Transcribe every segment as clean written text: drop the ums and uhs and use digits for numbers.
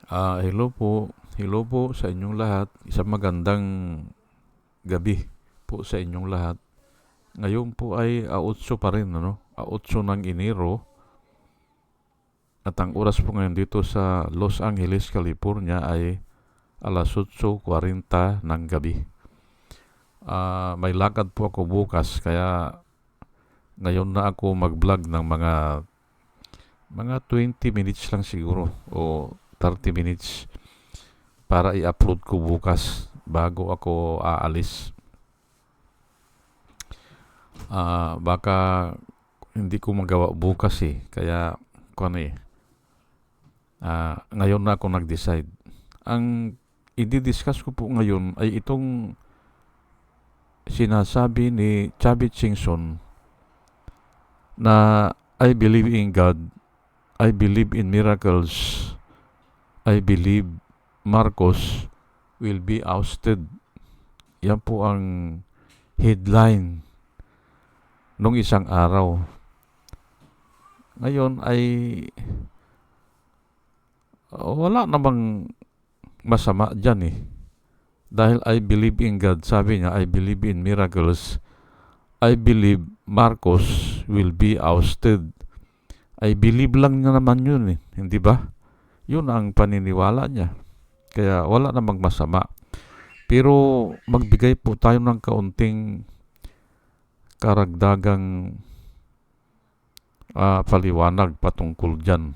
Hello po. Hello po sa inyong lahat. Isang magandang gabi po sa inyong lahat. Ngayon po ay 8 pa rin, ano? 8 ng Enero. At ang oras po ngayon dito sa Los Angeles, California ay alas 8:40 ng gabi. May lakad po ako bukas kaya ngayon na ako mag-vlog ng mga 20 minutes lang siguro o 30 minutes para i-upload ko bukas bago ako aalis. Baka hindi ko magawa bukas kaya ano ngayon na ako nag-decide. Ang i-discuss ko po ngayon ay itong sinasabi ni Chubby Chingson na I believe in God, I believe in miracles, I believe Marcos will be ousted. Yan po ang headline nung isang araw. Ngayon ay wala namang masama dyan Dahil I believe in God, sabi niya, I believe in miracles, I believe Marcos will be ousted. I believe lang niya naman yun hindi ba? Yun ang paniniwala niya. Kaya wala namang masama. Pero magbigay po tayo ng kaunting karagdagang paliwanag patungkol dyan.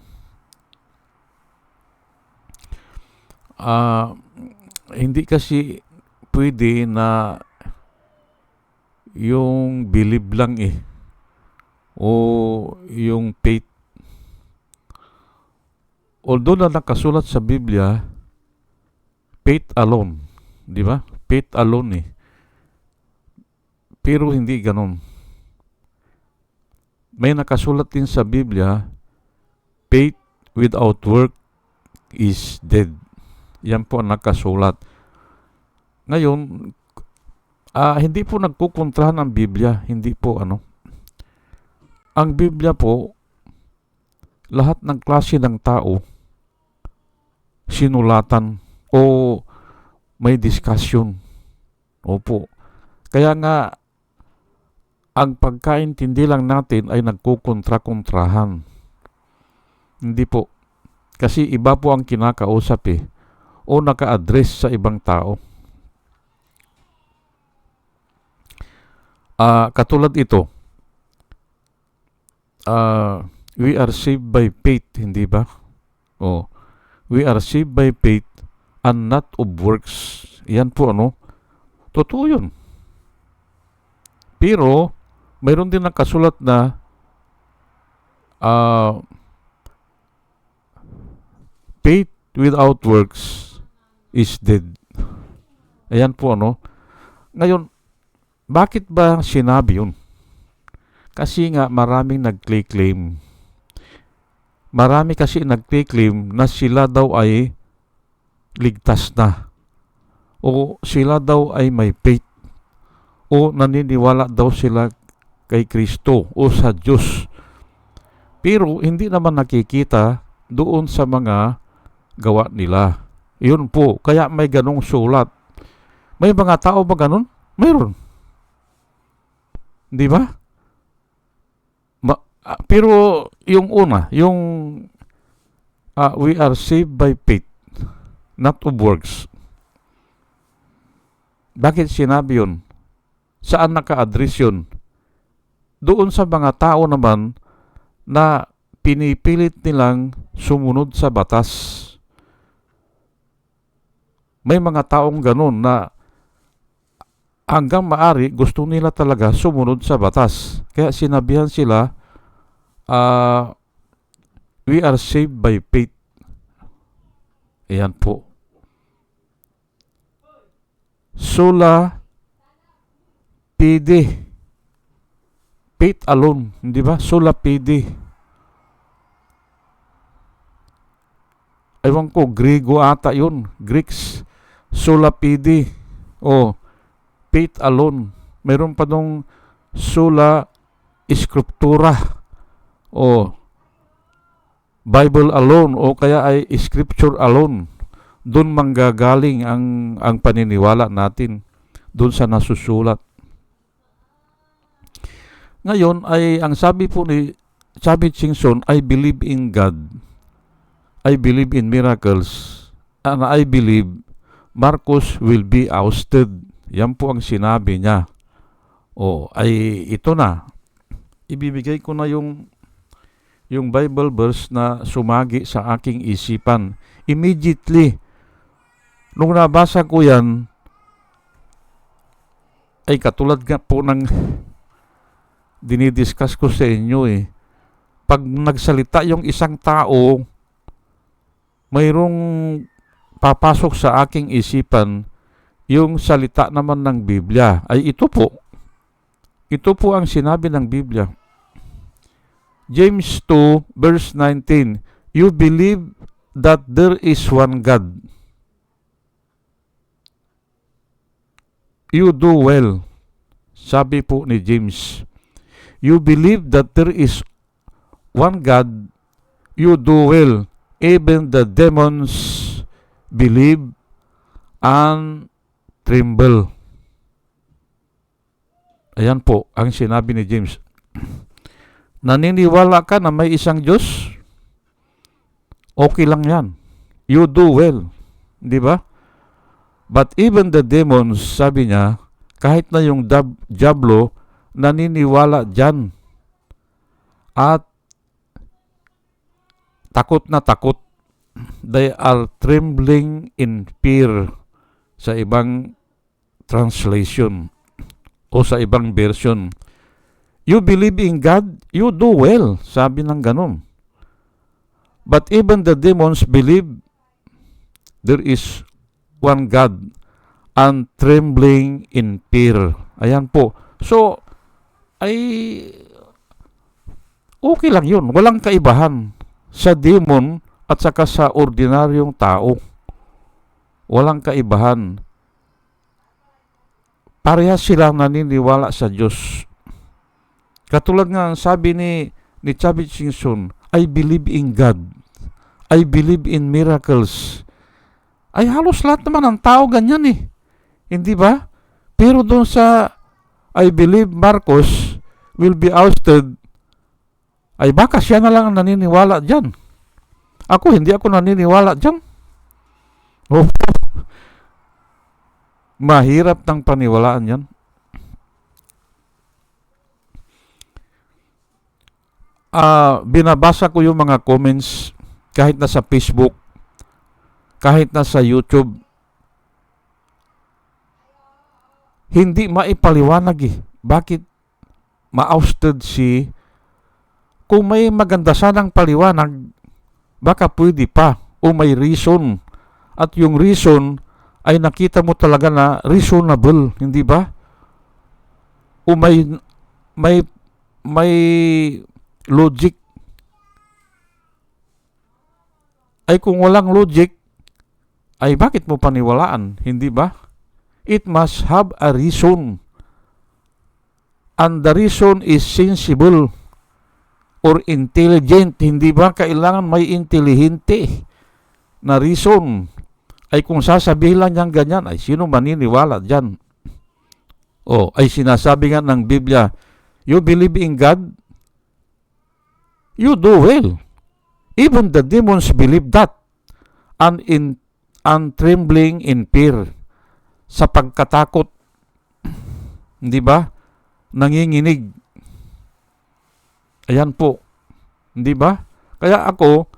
Hindi kasi pwede na yung believe lang o yung faith. Although na nakasulat sa Biblia, faith alone, di ba? Faith alone Pero hindi ganon. May nakasulat din sa Biblia, faith without work is dead. Yan po ang nakasulat. Ngayon, hindi po nagkukontrahan ang Biblia. Hindi po Ang Biblia po, lahat ng klase ng tao, sinulatan o may discussion. Opo. Kaya nga, ang pagkaintindi lang natin ay nagkukontra-kontrahan. Hindi po. Kasi iba po ang kinakausap o naka-address sa ibang tao. Katulad ito, we are saved by faith, hindi ba? We are saved by faith and not of works. Yan po totoo yun. Pero mayroon din nakasulat na faith without works is dead. Ayan po Ngayon, bakit ba sinabi yun? Kasi nga maraming nag-claim. Marami kasi nag-claim na sila daw ay ligtas na. O sila daw ay may faith. O naniniwala daw sila kay Kristo o sa Diyos. Pero hindi naman nakikita doon sa mga gawa nila. Yun po. Kaya may ganong sulat. May mga tao ba ganon? Mayroon. Di ba? Pero yung una, yung we are saved by faith, not of works. Bakit sinabi yun? Saan naka-address yun? Doon sa mga tao naman na pinipilit nilang sumunod sa batas. May mga taong ganun na hanggang maari gusto nila talaga sumunod sa batas. Kaya sinabihan sila, we are saved by faith. Ayan po. Sola fide. Faith alone, hindi ba? Sola fide. Ewan ko, Grego ata yun. Greeks. Sola fide. Faith alone. Meron pa nung sola scriptura. Bible alone o kaya ay scripture alone. Doon manggagaling ang paniniwala natin doon sa nasusulat. Ngayon ay ang sabi po ni Chavit Singson, I believe in God. I believe in miracles. And I believe Marcos will be ousted. Yan po ang sinabi niya. Ay ito na. Ibibigay ko na yung Bible verse na sumagi sa aking isipan. Immediately, nung nabasa ko yan, ay katulad nga po ng dinidiscuss ko sa inyo Pag nagsalita yung isang tao, mayroong papasok sa aking isipan yung salita naman ng Biblia. Ay ito po. Ito po ang sinabi ng Biblia. James 2 verse 19, you believe that there is one God. You do well. Sabi po ni James, you believe that there is one God, you do well. Even the demons believe and tremble. Ayan po ang sinabi ni James. Naniniwala ka na may isang Diyos? Okay lang yan. You do well. Di ba? But even the demons, sabi niya, kahit na yung diablo, naniniwala dyan. At takot na takot. They are trembling in fear sa ibang translation o sa ibang version. You believe in God, you do well. Sabi ng ganun. But even the demons believe there is one God and trembling in fear. Ayan po. So, ay okay lang yun. Walang kaibahan sa demon at saka sa ordinaryong tao. Walang kaibahan. Parehas silang naniniwala sa Diyos. Katulad nga sabi ni Chavit Singson, I believe in God. I believe in miracles. Ay halos lahat naman ng tao ganyan Hindi ba? Pero doon sa I believe Marcos will be ousted, ay baka siya na lang ang naniniwala dyan. Hindi ako naniniwala dyan. Mahirap ng paniwalaan yan. Binabasa ko yung mga comments kahit na sa Facebook, kahit na sa YouTube. Hindi maipaliwanag bakit ma-ousted kung may maganda sanang paliwanag, baka pwede pa o may reason. At yung reason ay nakita mo talaga na reasonable, hindi ba? O may logic. Ay kung walang logic, ay bakit mo paniwalaan, hindi ba? It must have a reason. And the reason is sensible or intelligent, hindi ba? Kailangan may intelihente na reason. Ay kung sasabihin lang niyang ganyan, ay sino maniniwala dyan? Ay sinasabi nga ng Biblia, you believe in God, you do well. Even the demons believe that, and trembling in fear, sa pagkatakot, hindi ba? Nanginginig. Ayan po, hindi ba? Kaya ako,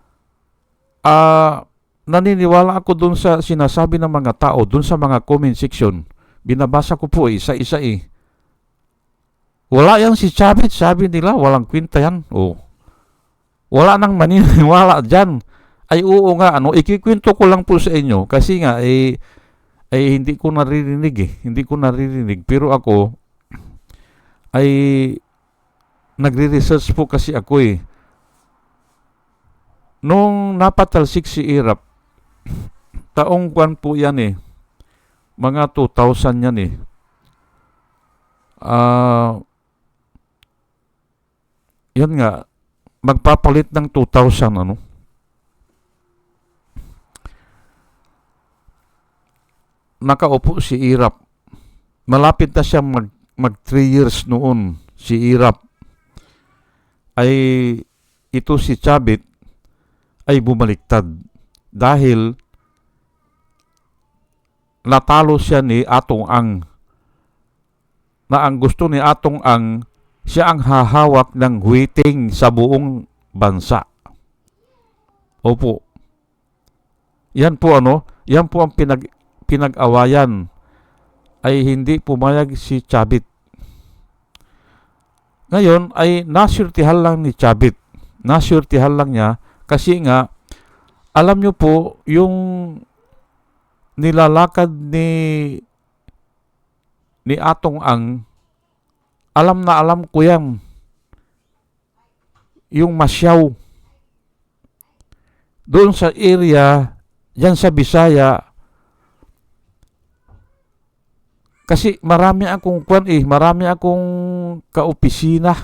naniniwala ako dun sa sinasabi ng mga tao, dun sa mga comment section. Binabasa ko po isa-isa Wala yan si Chavit, sabi nila, walang kwenta yan. Wala nang maniniwala dyan. Ay oo nga, ikikwento ko lang po sa inyo kasi nga, hindi ko naririnig Hindi ko naririnig. Pero ako, ay nagre-research po kasi ako Nung napatalsik si Irap, taong kwan po yan mga 2000 yan yan nga, magpapalit ng 2000 nakaupo si Irap. Malapit na siya mag 3 years noon, si Irap. Ay ito si Chavit ay bumaliktad dahil natalo siya ni Atong Ang, na ang gusto ni Atong Ang, siya ang hahawak ng waiting sa buong bansa. Opo. Yan po yan po ang pinag-awayan, ay hindi pumayag si Chavit. Ngayon ay nasurtihan lang ni Chavit. Nasurtihan lang niya kasi nga alam nyo po yung nilalakad ni Atong Ang, alam na alam ko yan. Yung Masyaw. Doon sa area, yan sa Bisaya. Kasi marami akong marami akong kaopisina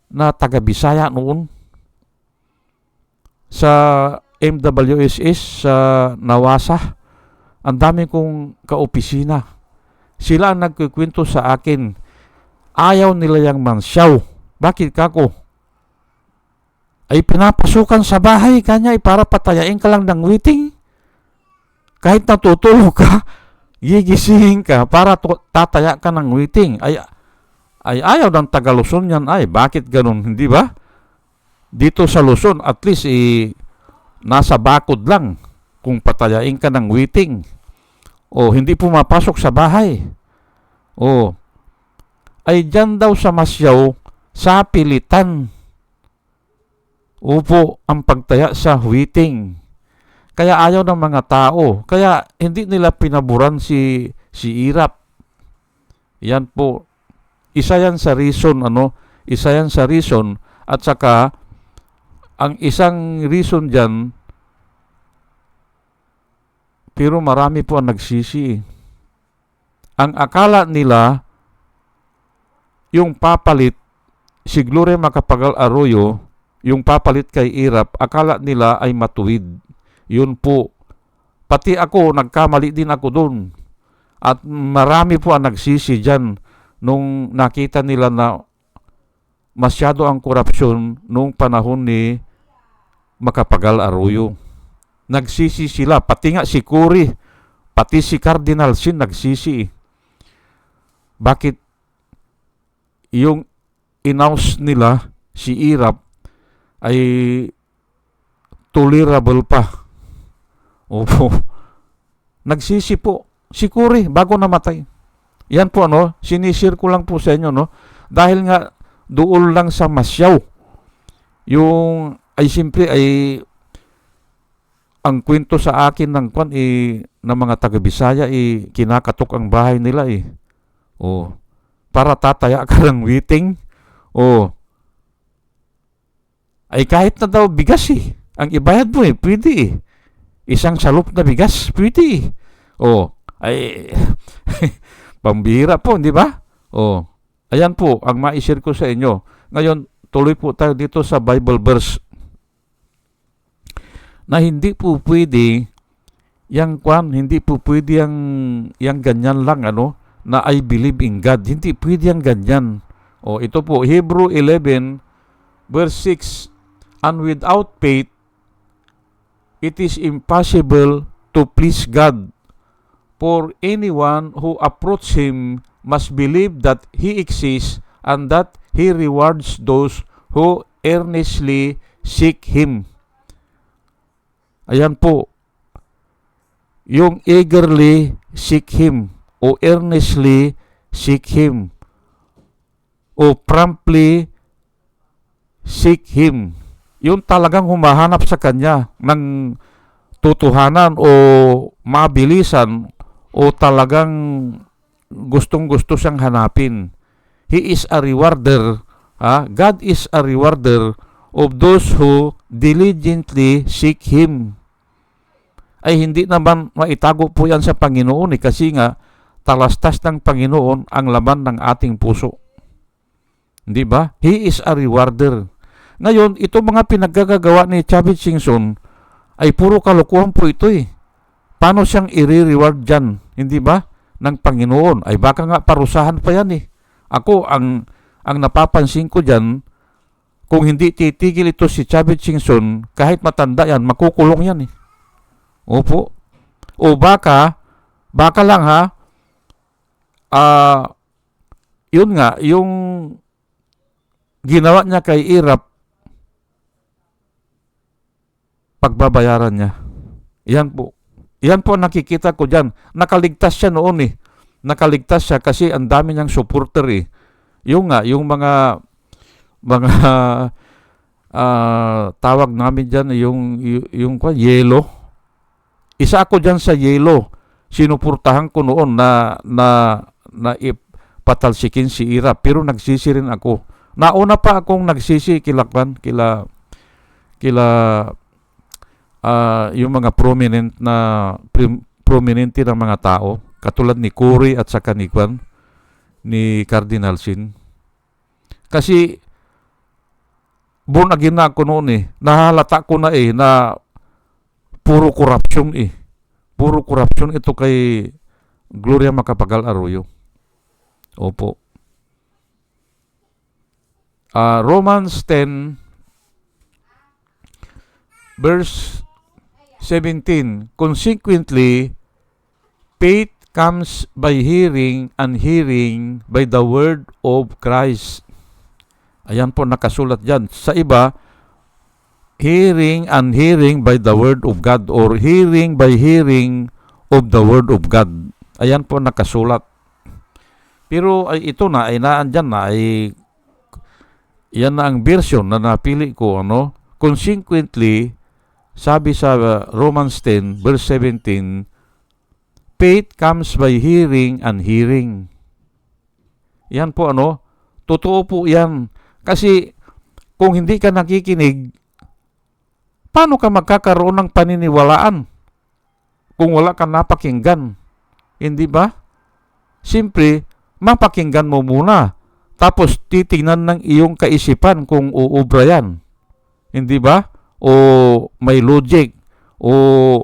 na taga Bisaya noon. Sa MWSS, sa Nawasa, ang dami kong kaopisina. Sila ang nagkikwento sa akin, ayaw nila yung Masyaw. Bakit kako? Ay pinapasukan sa bahay kanya ay para patayain ka lang ng waiting. Kahit natutulog ka, gigisingin ka para tataya ka ng waiting. Ay ayaw ng taga Luzon yan. Ay bakit ganun, hindi ba? Dito sa Luzon at least nasa bakod lang kung patayain ka ng waiting. O hindi pumapasok sa bahay. O ay dyan daw sa Masyaw, sa pilitan. Upo ang pagtaya sa waiting. Kaya ayaw ng mga tao. Kaya hindi nila pinaburan si Irap. Yan po. Isa yan sa reason, isa yan sa reason. At saka, ang isang reason dyan, pero marami po ang nagsisi. Ang akala nila, yung papalit, si Gloria Macapagal Arroyo, yung papalit kay Irap, akala nila ay matuwid. Yun po. Pati ako, nagkamali din ako doon. At marami po ang nagsisi dyan nung nakita nila na masyado ang korupsyon nung panahon ni Macapagal Arroyo. Nagsisi sila. Pati nga si Cory, pati si Cardinal Sin nagsisi. Bakit yung announce nila si Irap ay tolerable pa? Opo. Nagsisi po si Cory bago namatay. Yan po sinishare ko lang po sa inyo dahil nga doon lang sa Masyaw. Yung ay simple ay ang kwento sa akin ng ng mga taga Bisaya kinakatok ang bahay nila para tataya ka ng waiting. Ay kahit na daw bigas ang ibayad mo pwede isang salop na bigas pwede ay pambihira po, di ba? Ayan po ang ma-share ko sa inyo. Ngayon tuloy po tayo dito sa Bible verse na hindi po pwede hindi po pwede yang ganyan lang na I believe in God. Hindi pwede yang ganyan. Ito po Hebrew 11 verse 6, and without faith it is impossible to please God, for anyone who approaches Him must believe that He exists and that He rewards those who earnestly seek Him. Ayan po, yung eagerly seek Him o earnestly seek Him o promptly seek Him. Yung talagang humahanap sa Kanya ng tutuhanan o mabilisan o talagang gustong-gusto siyang hanapin. He is a rewarder. God is a rewarder of those who diligently seek Him. Ay hindi naman maitago po yan sa Panginoon kasi nga talastas ng Panginoon ang laman ng ating puso. Hindi ba? He is a rewarder. Ngayon, ito mga pinaggagawa ni Chavit Singson ay puro kalokohan po ito paano siyang i-reward dyan? Hindi ba? Ng Panginoon. Ay baka nga parusahan pa yan eh. Ako, ang napapansin ko dyan, kung hindi titigil ito si Chavez Singson, kahit matanda yan, makukulong yan eh. Opo. O baka lang ha, yun nga, yung ginawa niya kay Irap, pagbabayaran niya. Yan po. Yan po nakikita ko dyan. Nakaligtas siya noon eh. Nakaligtas siya kasi ang dami niyang supporter eh. Yung nga, yung mga tawag namin dyan, yung yelo. Isa ako dyan sa yelo. Sinupurtahan ko noon na ipatalsikin si Irap. Pero nagsisi rin ako. Nauna pa akong nagsisi kila yung mga prominente ng mga tao, katulad ni Cory at saka ni Cardinal Sin. Kasi born again na ako noon eh. Nahalata ko na eh na puro korupsyon eh. Puro korupsyon ito kay Gloria Macapagal Arroyo. Opo. Romans 10 verse 17. Consequently, faith comes by hearing, and hearing by the word of Christ. Ayan po nakasulat dyan. Sa iba, hearing and hearing by the word of God, or hearing by hearing of the word of God. Ayan po nakasulat. Pero ito na, ay naandyan na, ay yan na ang version na napili ko. Consequently, sabi sa Romans 10 verse 17, faith comes by hearing and hearing. Yan po totoo po yan. Kasi kung hindi ka nakikinig, paano ka magkakaroon ng paniniwalaan kung wala ka napakinggan? Hindi ba? Siyempre, mapakinggan mo muna. Tapos titingnan ng iyong kaisipan kung uubra yan. Hindi ba? O may logic. O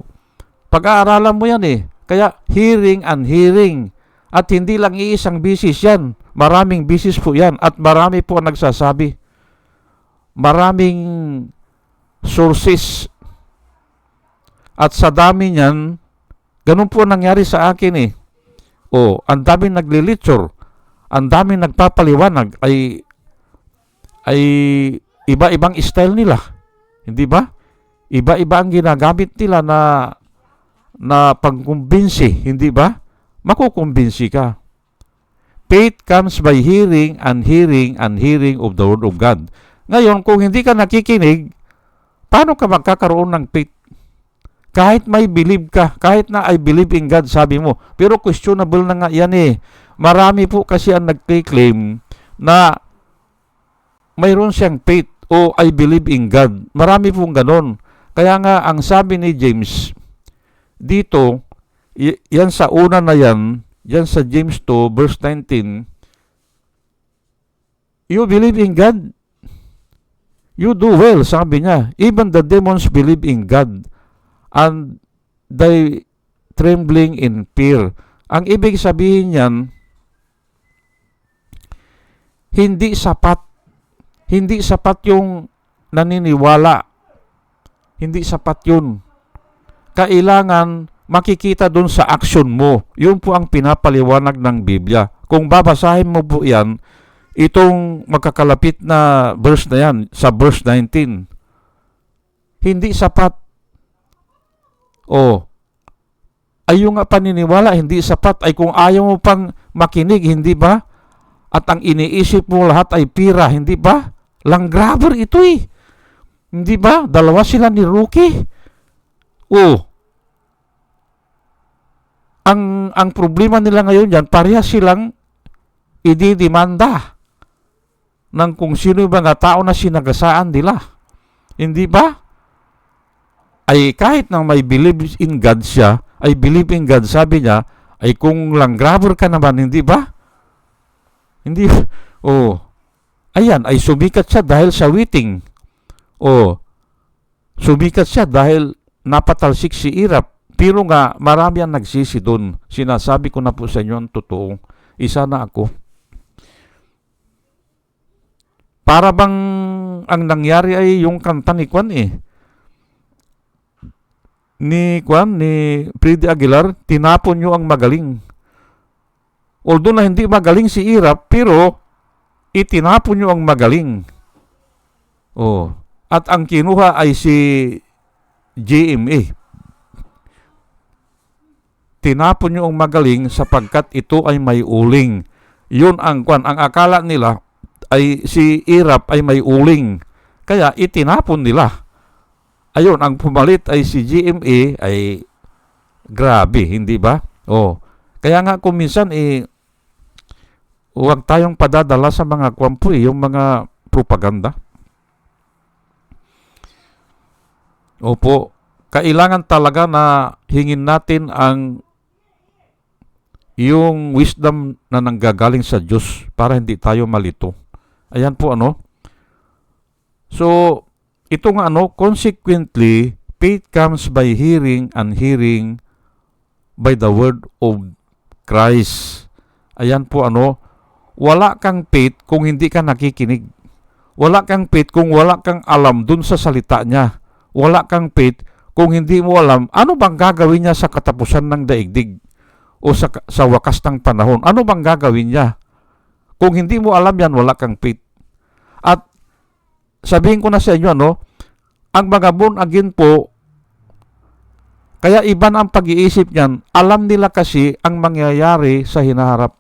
pag-aaralan mo yan eh. Kaya hearing and hearing. At hindi lang iisang bisis yan. Maraming bisis po yan. At marami po ang nagsasabi. Maraming sources. At sa dami niyan, ganun po nangyari sa akin eh. Ang daming naglilitsure. Ang daming nagpapaliwanag ay iba-ibang style nila. Hindi ba? Iba-iba ang ginagamit nila na pagkumbinsi. Hindi ba? Makukumbinsi ka. Faith comes by hearing and hearing and hearing of the word of God. Ngayon, kung hindi ka nakikinig, paano ka magkakaroon ng faith? Kahit may believe ka, kahit na I believe in God, sabi mo. Pero questionable na nga yan eh. Marami po kasi ang nagkiklaim na mayroon siyang faith o I believe in God. Marami pong ganon. Kaya nga, ang sabi ni James, dito, yan sa una na yan sa James 2, verse 19, you believe in God, you do well, sabi niya. Even the demons believe in God, and they trembling in fear. Ang ibig sabihin niyan, hindi sapat yung naniniwala. Hindi sapat yun. Kailangan makikita dun sa action mo. Yun po ang pinapaliwanag ng Biblia. Kung babasahin mo po yan, itong magkakalapit na verse na yan, sa verse 19, hindi sapat. Ay yung paniniwala, hindi sapat. Ay kung ayaw mo pang makinig, hindi ba? At ang iniisip mo lahat ay pira, hindi ba? Langgrabber ito eh. Hindi ba? Dalawa sila ni Rookie. Ang problema nila ngayon yan, parehas silang ididimanda ng kung sino yung mga tao na sinagasaan nila. Hindi ba? Ay kahit na may believe in God siya, ay believe in God, sabi niya, ay kung langgrabber ka naman, hindi ba? Hindi. Ayan, ay sumikat siya dahil sa witting. Sumikat siya dahil napatalsik si Irap. Pero nga, marami ang nagsisi doon. Sinasabi ko na po sa inyo ang totoo. Isa na ako. Para bang ang nangyari ay yung kanta ni Kwan Ni Freddy Aguilar, tinapon nyo ang magaling. Although na hindi magaling si Irap, pero itinapon nyo ang magaling. Oh. At ang kinuha ay si GMA. Tinapon nyo ang magaling sapagkat ito ay may uling. Yun ang Kwan. Ang akala nila ay si Irap ay may uling. Kaya itinapon nila. Ayun, ang pumalit ay si GMA ay grabe, hindi ba? Oh. Kaya nga kung minsan huwag tayong padadala sa mga kwampo yung mga propaganda. Opo, kailangan talaga na hingin natin yung wisdom na nanggagaling sa Diyos para hindi tayo malito. Ayan po So, ito nga consequently, faith comes by hearing and hearing by the word of Christ. Ayan po wala kang faith kung hindi ka nakikinig. Wala kang faith kung wala kang alam dun sa salita niya. Wala kang faith kung hindi mo alam ano bang gagawin niya sa katapusan ng daigdig o sa wakas ng panahon. Ano bang gagawin niya? Kung hindi mo alam yan, wala kang faith. At sabihin ko na sa inyo, ang mga born again po, kaya iba na ang pag-iisip niyan, alam nila kasi ang mangyayari sa hinaharap.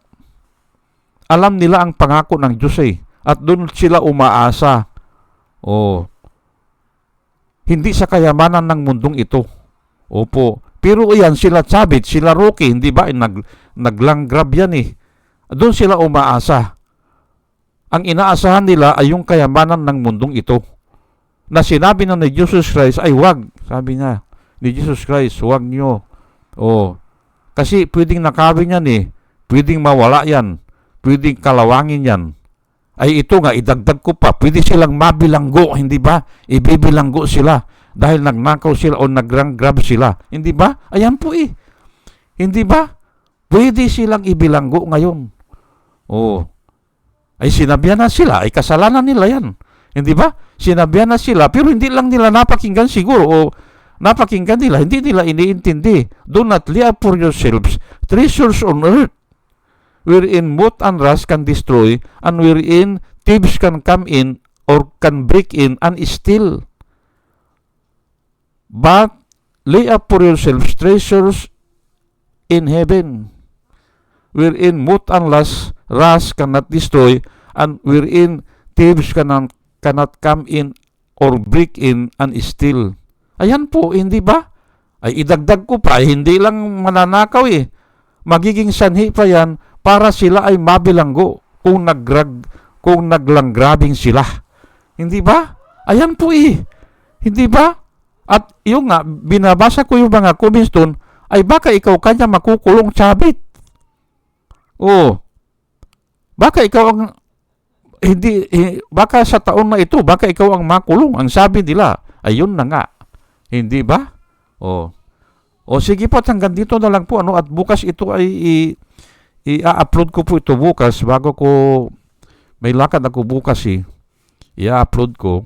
Alam nila ang pangako ng Diyos at doon sila umaasa. Hindi sa kayamanan ng mundong ito. Opo. Pero yan, sila Chavit, sila Rocky, hindi ba? Naglangrab yan Doon sila umaasa. Ang inaasahan nila ay yung kayamanan ng mundong ito. Na sinabi na ni Jesus Christ, ay wag. Sabi niya, ni Jesus Christ, wag nyo. Kasi pwedeng nakawin yan Pwedeng mawala yan. Pwedeng kalawangin yan. Ay ito nga, idagdag ko pa. Pwede silang mabilanggo, hindi ba? Ibibilanggo sila. Dahil nagnakaw sila o naggrab sila. Hindi ba? Ayan po Hindi ba? Pwede silang ibilanggo ngayon. Ay sinabihan na sila. Ay kasalanan nila yan. Hindi ba? Sinabihan na sila. Pero hindi lang nila napakinggan siguro. O napakinggan nila. Hindi nila iniintindi. Do not lay up for yourselves treasures on earth, wherein moth and rust can destroy, and wherein thieves can come in or can break in and steal. But lay up for yourselves treasures in heaven, wherein moth and rust cannot destroy, and wherein thieves cannot come in or break in and steal. Ayan po, hindi ba? Ay idagdag ko pa, hindi lang mananakaw Magiging sanhi pa yan para sila ay mabilanggo kung naglanggrabing sila. Hindi ba? Ayan po Hindi ba? At yung nga, binabasa ko yung mga comments doon, ay baka ikaw kanya makukulong Chavit. Baka ikaw ang baka sa taon na ito, baka ikaw ang makulong. Ang sabi nila, ayun na nga. Hindi ba? Sige po, hanggang dito na lang po. At bukas ito ay i-upload ko po ito bukas bago ko may lakad ako bukas i-upload ko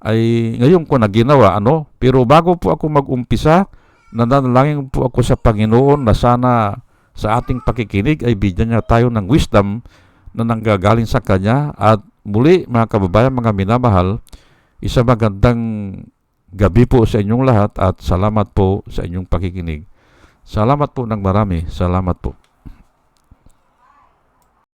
ay ngayon ko na ginawa pero bago po ako mag-umpisa nananalangin po ako sa Panginoon na sana sa ating pakikinig ay bigyan niya tayo ng wisdom na nanggagaling sa Kanya. At muli mga kababayan, mga minamahal, isa magandang gabi po sa inyong lahat at salamat po sa inyong pakikinig. Salamat po ng marami. Salamat po.